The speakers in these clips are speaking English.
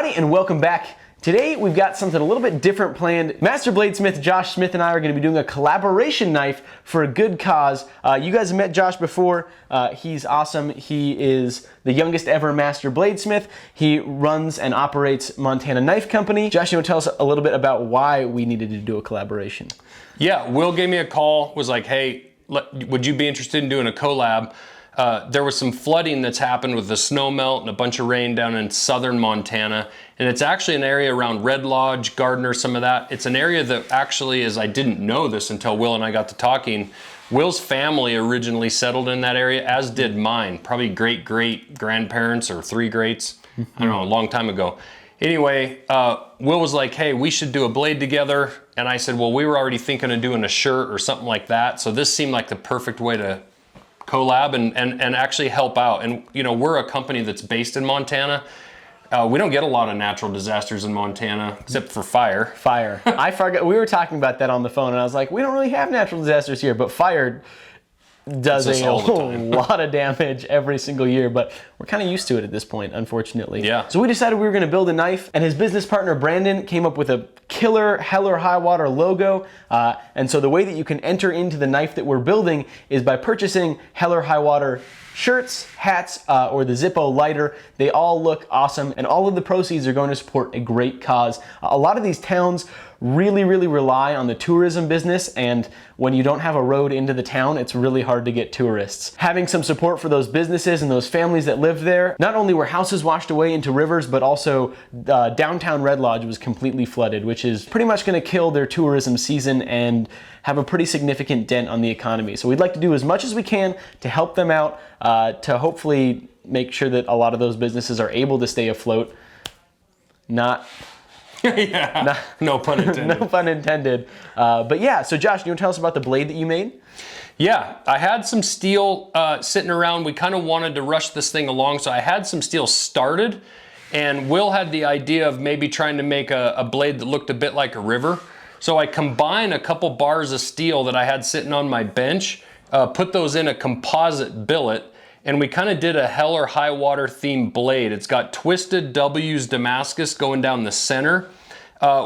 Howdy and welcome back. Today we've got something a little bit different planned. Master Bladesmith Josh Smith and I are going to be doing a collaboration knife for a good cause. You guys have met Josh before. He's awesome. He is the youngest ever Master Bladesmith. He runs and operates Montana Knife Company. Josh, you want to tell us a little bit about why we needed to do a collaboration? Yeah, Will gave me a call, was like, hey, would you be interested in doing a collab? There was some flooding that's happened with the snow melt and a bunch of rain down in southern Montana. And it's actually an area around Red Lodge, Gardner, some of that. It's an area that actually is, I didn't know this until Will and I got to talking. Will's family originally settled in that area, as did mine. Probably great-great-grandparents or three greats. I don't know, a long time ago. Anyway, Will was like, hey, we should do a blade together. And I said, well, we were already thinking of doing a shirt or something like that. So this seemed like the perfect way to collab and actually help out. And you know, we're a company that's based in Montana. We don't get a lot of natural disasters in Montana, except for fire. Fire. I forgot, we were talking about that on the phone and I was like, we don't really have natural disasters here, but fire does a lot of damage every single year, but we're kind of used to it at this point, unfortunately. Yeah. So we decided we were going to build a knife, and his business partner Brandon came up with a killer Hell or High Water logo. And so the way that you can enter into the knife that we're building is by purchasing Hell or High Water shirts, hats, or the Zippo lighter. They all look awesome, and all of the proceeds are going to support a great cause. A lot of these towns really rely on the tourism business, and when you don't have a road into the town, it's really hard to get tourists. Having some support for those businesses and those families that lived there, not only were houses washed away into rivers, but also downtown Red Lodge was completely flooded, which is pretty much going to kill their tourism season and have a pretty significant dent on the economy. So we'd like to do as much as we can to help them out, to hopefully make sure that a lot of those businesses are able to stay afloat. Yeah, no pun intended. No pun intended. But yeah, so Josh, do you want to tell us about the blade that you made? Yeah, I had some steel sitting around. We kind of wanted to rush this thing along, so I had some steel started, and Will had the idea of maybe trying to make a blade that looked a bit like a river. So I combined a couple bars of steel that I had sitting on my bench, put those in a composite billet, and we kind of did a Hell or High Water themed blade. It's got twisted W's Damascus going down the center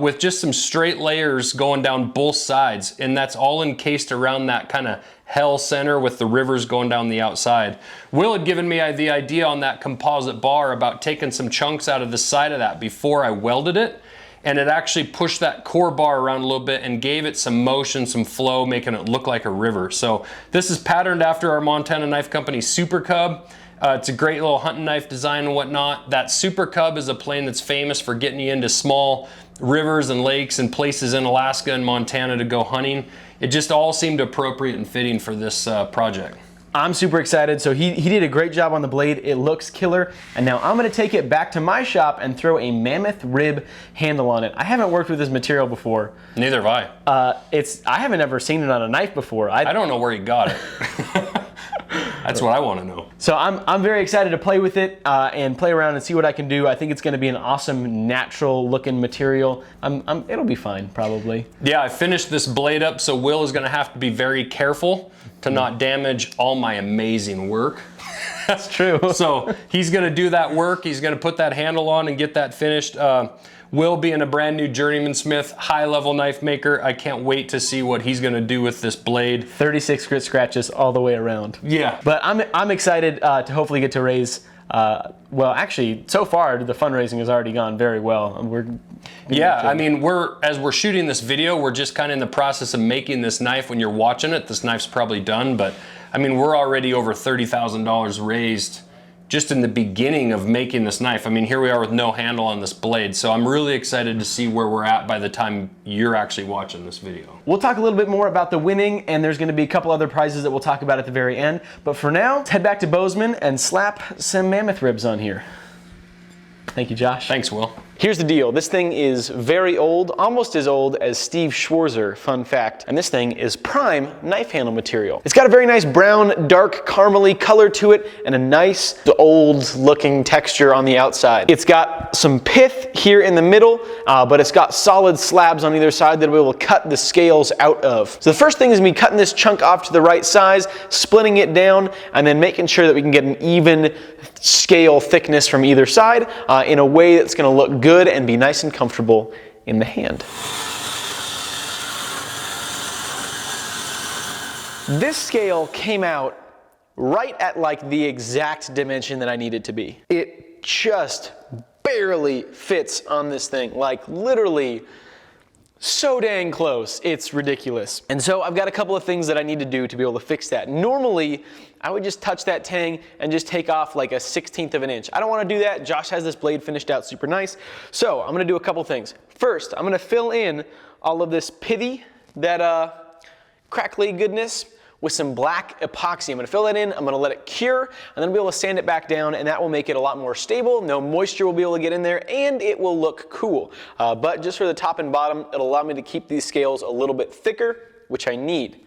with just some straight layers going down both sides. And that's all encased around that kind of hell center with the rivers going down the outside. Will had given me the idea on that composite bar about taking some chunks out of the side of that before I welded it. And it actually pushed that core bar around a little bit and gave it some motion, some flow, making it look like a river. So this is patterned after our Montana Knife Company Super Cub. It's a great little hunting knife design and whatnot. That Super Cub is a plane that's famous for getting you into small rivers and lakes and places in Alaska and Montana to go hunting. It just all seemed appropriate and fitting for this project. I'm super excited. So he did a great job on the blade. It looks killer. And now I'm going to take it back to my shop and throw a mammoth rib handle on it. I haven't worked with this material before. Neither have I. I haven't ever seen it on a knife before. I don't know where he got it. That's what I want to know. So I'm very excited to play with it and play around and see what I can do. I think it's going to be an awesome natural looking material. It'll be fine probably. Yeah, I finished this blade up, so Will is going to have to be very careful to not damage all my amazing work. That's true. So he's going to do that work. He's going to put that handle on and get that finished. Will being a brand new journeyman smith, high level knife maker. I can't wait to see what he's going to do with this blade. 36 grit scratches all the way around. Yeah. But I'm excited to hopefully get to raise. Well, actually, so far the fundraising has already gone very well. I mean, as we're shooting this video, we're just kind of in the process of making this knife. When you're watching it, this knife's probably done, but I mean, we're already over $30,000 raised just in the beginning of making this knife. I mean, here we are with no handle on this blade, so I'm really excited to see where we're at by the time you're actually watching this video. We'll talk a little bit more about the winning, and there's going to be a couple other prizes that we'll talk about at the very end. But for now, let's head back to Bozeman and slap some mammoth ribs on here. Thank you, Josh. Thanks, Will. Here's the deal. This thing is very old, almost as old as Steve Schwarzer, fun fact. And this thing is prime knife handle material. It's got a very nice brown, dark, caramely color to it and a nice old looking texture on the outside. It's got some pith here in the middle, but it's got solid slabs on either side that we'll cut the scales out of. So the first thing is me cutting this chunk off to the right size, splitting it down, and then making sure that we can get an even scale thickness from either side in a way that's going to look good and be nice and comfortable in the hand. This scale came out right at like the exact dimension that I need it to be. It just barely fits on this thing, like literally so dang close, it's ridiculous. And so I've got a couple of things that I need to do to be able to fix that. Normally, I would just touch that tang and just take off like a 1/16 of an inch. I don't want to do that. Josh has this blade finished out super nice. So I'm gonna do a couple things. First, I'm gonna fill in all of this pithy, that crackly goodness, with some black epoxy. I'm gonna fill that in, I'm gonna let it cure, and then I'll be able to sand it back down, and that will make it a lot more stable. No moisture will be able to get in there, and it will look cool. But just for the top and bottom, it'll allow me to keep these scales a little bit thicker, which I need.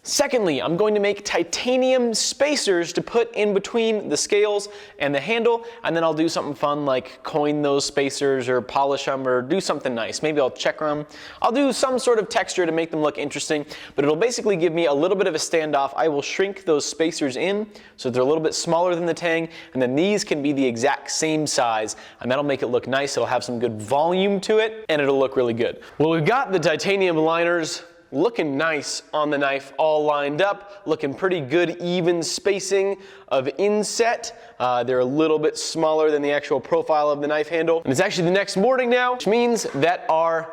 Secondly, I'm going to make titanium spacers to put in between the scales and the handle, and then I'll do something fun like coin those spacers or polish them or do something nice. Maybe I'll checker them. I'll do some sort of texture to make them look interesting, but it'll basically give me a little bit of a standoff. I will shrink those spacers in so they're a little bit smaller than the tang, and then these can be the exact same size, and that'll make it look nice. It'll have some good volume to it, and it'll look really good. Well, we've got the titanium liners looking nice on the knife, all lined up, looking pretty good, even spacing of inset. They're a little bit smaller than the actual profile of the knife handle. And it's actually the next morning now, which means that our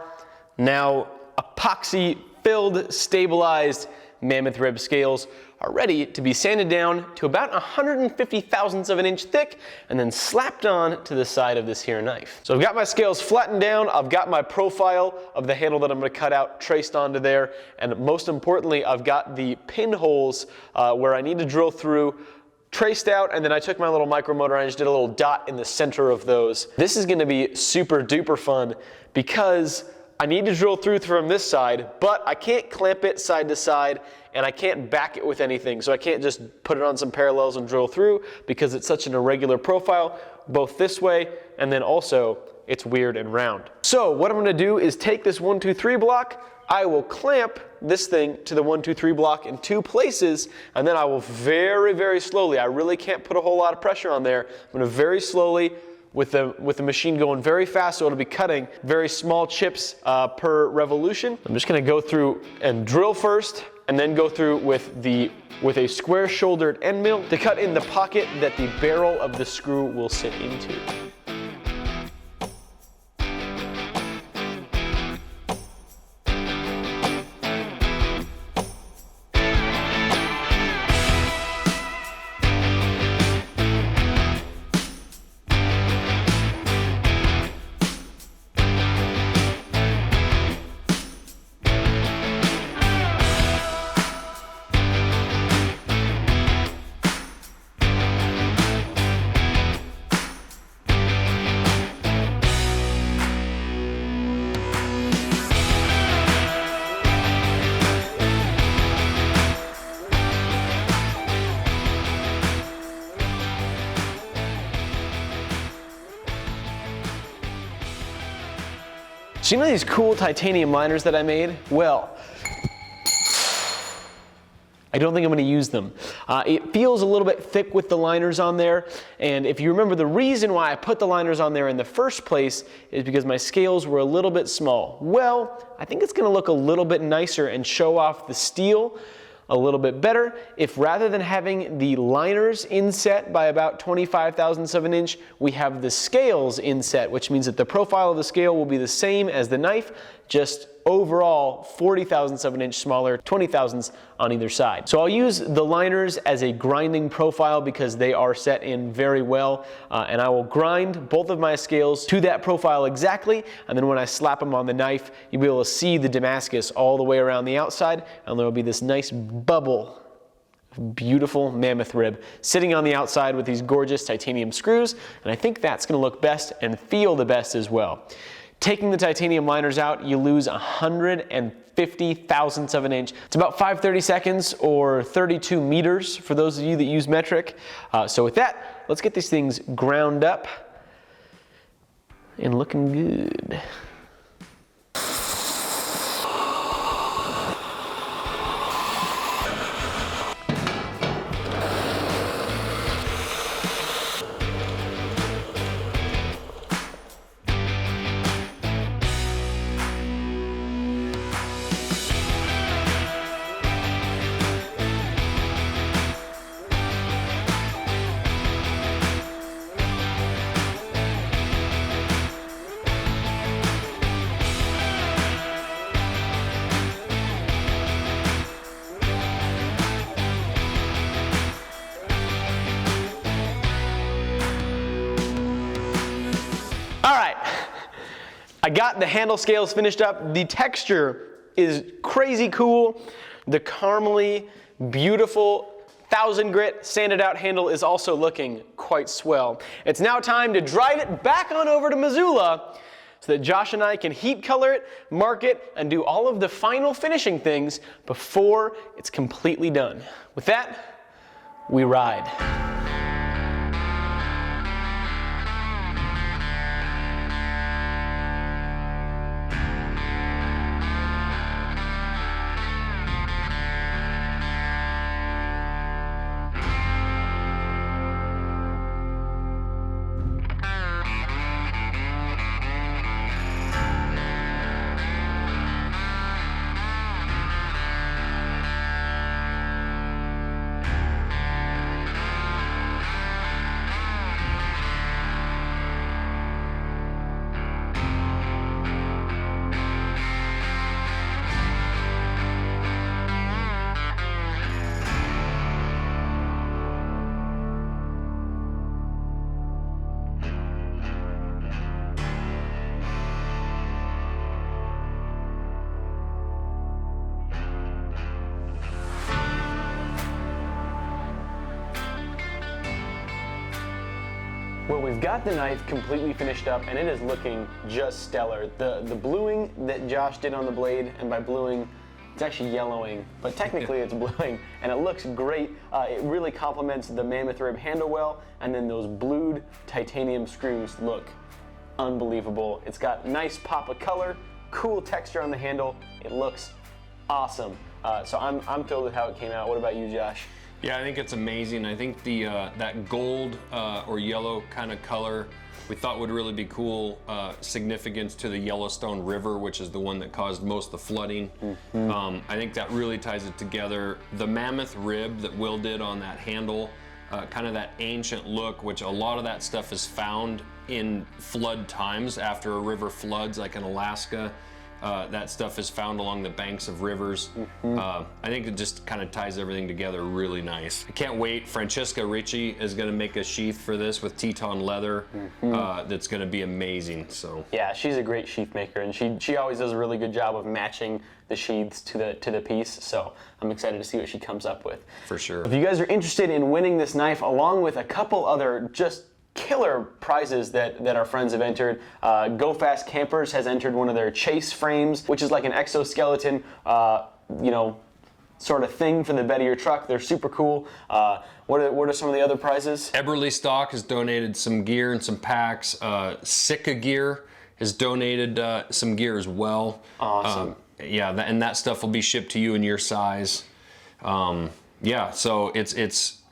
now epoxy filled, stabilized mammoth rib scales are ready to be sanded down to about 150 thousandths of an inch thick and then slapped on to the side of this here knife. So I've got my scales flattened down, I've got my profile of the handle that I'm going to cut out traced onto there, and most importantly I've got the pinholes where I need to drill through traced out, and then I took my little micromotor and I just did a little dot in the center of those. This is going to be super duper fun because I need to drill through from this side, but I can't clamp it side to side, and I can't back it with anything. So I can't just put it on some parallels and drill through because it's such an irregular profile, both this way and then also it's weird and round. So what I'm gonna do is take this 1, 2, 3 block, I will clamp this thing to the 1, 2, 3 block in 2 places, and then I will very, very slowly, I really can't put a whole lot of pressure on there, I'm gonna very slowly, with the machine going very fast, so it'll be cutting very small chips per revolution. I'm just gonna go through and drill first, and then go through with a square shouldered end mill to cut in the pocket that the barrel of the screw will sit into. So you know these cool titanium liners that I made? Well, I don't think I'm going to use them. It feels a little bit thick with the liners on there, and if you remember, the reason why I put the liners on there in the first place is because my scales were a little bit small. Well, I think it's going to look a little bit nicer and show off the steel a little bit better if rather than having the liners inset by about 25 thousandths of an inch, we have the scales inset, which means that the profile of the scale will be the same as the knife, just overall 40 thousandths of an inch smaller, 20 thousandths on either side. So I'll use the liners as a grinding profile because they are set in very well, and I will grind both of my scales to that profile exactly, and then when I slap them on the knife, you'll be able to see the Damascus all the way around the outside, and there will be this nice bubble Beautiful mammoth rib sitting on the outside with these gorgeous titanium screws, and I think that's going to look best and feel the best as well. Taking the titanium liners out, you lose 150 thousandths of an inch. It's about 530 seconds or 32 meters for those of you that use metric. So with that, let's get these things ground up and looking good. I got the handle scales finished up. The texture is crazy cool. The caramely, beautiful 1000 grit sanded out handle is also looking quite swell. It's now time to drive it back on over to Missoula so that Josh and I can heat color it, mark it, and do all of the final finishing things before it's completely done. With that, we ride. Well, we've got the knife completely finished up and it is looking just stellar. The bluing that Josh did on the blade, and by bluing, it's actually yellowing, but technically it's bluing, and it looks great. It really complements the mammoth rib handle well, and then those blued titanium screws look unbelievable. It's got nice pop of color, cool texture on the handle. It looks awesome. So I'm thrilled with how it came out. What about you, Josh? Yeah, I think it's amazing. I think the that gold or yellow kind of color we thought would really be cool significance to the Yellowstone River, which is the one that caused most of the flooding. I think that really ties it together. The mammoth rib that Will did on that handle, kind of that ancient look, which a lot of that stuff is found in flood times after a river floods, like in Alaska. That stuff is found along the banks of rivers. I think it just kind of ties everything together really nice. I can't wait. Francesca Ricci is going to make a sheath for this with Teton leather. That's going to be amazing. So yeah, she's a great sheath maker, and she always does a really good job of matching the sheaths to the piece. So I'm excited to see what she comes up with. For sure. If you guys are interested in winning this knife, along with a couple other just killer prizes that our friends have entered. Go Fast Campers has entered one of their chase frames, which is like an exoskeleton, sort of thing for the bed of your truck. They're super cool. What are some of the other prizes? Eberly Stock has donated some gear and some packs. Sika Gear has donated some gear as well. Awesome. And that stuff will be shipped to you in your size. So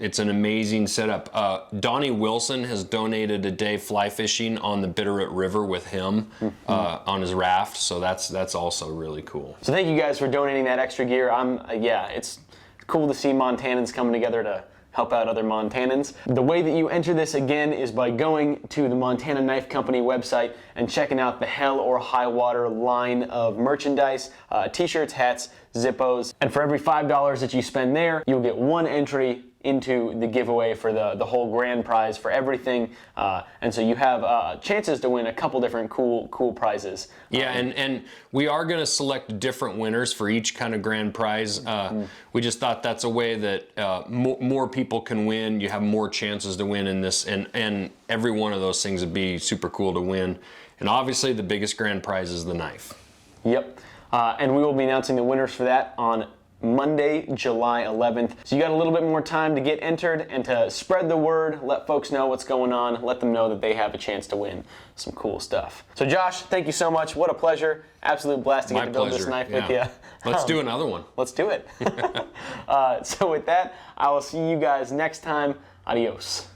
it's an amazing setup. Donnie Wilson has donated a day fly fishing on the Bitterroot River with him on his raft, so that's also really cool. So thank you guys for donating that extra gear. It's cool to see Montanans coming together to help out other Montanans. The way that you enter this again is by going to the Montana Knife Company website and checking out the Hell or High Water line of merchandise, t-shirts, hats, Zippos, and for every $5 that you spend there, you'll get one entry into the giveaway for the whole grand prize for everything. And so you have chances to win a couple different cool prizes. Yeah, and we are going to select different winners for each kind of grand prize. We just thought that's a way that more people can win. You have more chances to win in this, and every one of those things would be super cool to win. And obviously the biggest grand prize is the knife. Yep. And we will be announcing the winners for that on Monday, July 11th. So you got a little bit more time to get entered and to spread the word, let folks know what's going on, let them know that they have a chance to win some cool stuff. So Josh, thank you so much. What a pleasure. Absolute blast to get to build this knife with you. Let's do another one. Let's do it. So with that, I will see you guys next time. Adios.